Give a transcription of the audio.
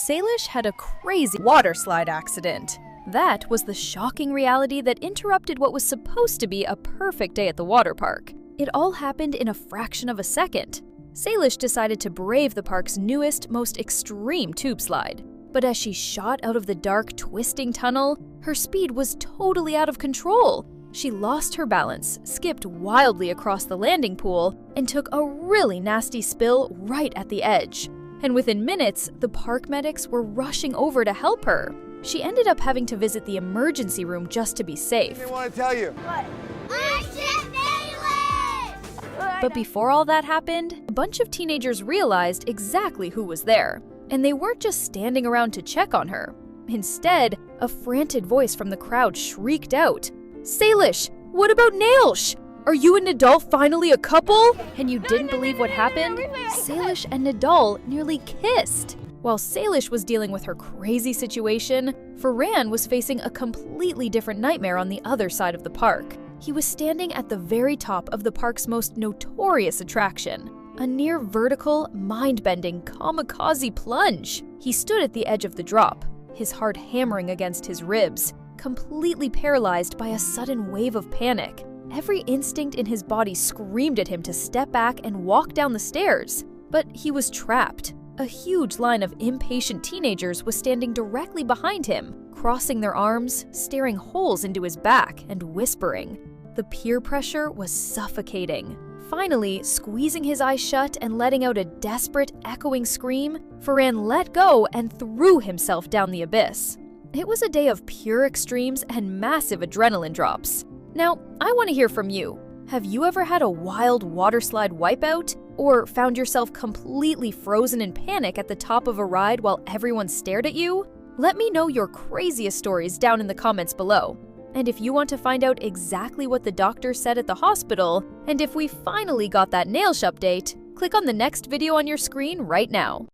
Salish had a crazy water slide accident. That was the shocking reality that interrupted what was supposed to be a perfect day at the water park. It all happened in a fraction of a second. Salish decided to brave the park's newest, most extreme tube slide. But as she shot out of the dark, twisting tunnel, her speed was totally out of control. She lost her balance, skipped wildly across the landing pool, and took a really nasty spill right at the edge. And within minutes, the park medics were rushing over to help her. She ended up having to visit the emergency room just to be safe. I want to tell you. What? I should Salish! But before all that happened, a bunch of teenagers realized exactly who was there. And they weren't just standing around to check on her. Instead, a frantic voice from the crowd shrieked out, "Salish, what about Nailsh? Are you and Nadal finally a couple?" And you didn't believe what happened? Salish and Nadal nearly kissed. While Salish was dealing with her crazy situation, Ferran was facing a completely different nightmare on the other side of the park. He was standing at the very top of the park's most notorious attraction, a near vertical, mind-bending kamikaze plunge. He stood at the edge of the drop, his heart hammering against his ribs, completely paralyzed by a sudden wave of panic. Every instinct in his body screamed at him to step back and walk down the stairs. But he was trapped. A huge line of impatient teenagers was standing directly behind him, crossing their arms, staring holes into his back, and whispering. The peer pressure was suffocating. Finally, squeezing his eyes shut and letting out a desperate, echoing scream, Ferran let go and threw himself down the abyss. It was a day of pure extremes and massive adrenaline drops. Now, I want to hear from you. Have you ever had a wild water slide wipeout? Or found yourself completely frozen in panic at the top of a ride while everyone stared at you? Let me know your craziest stories down in the comments below. And if you want to find out exactly what the doctor said at the hospital, and if we finally got that Nailsh update, click on the next video on your screen right now.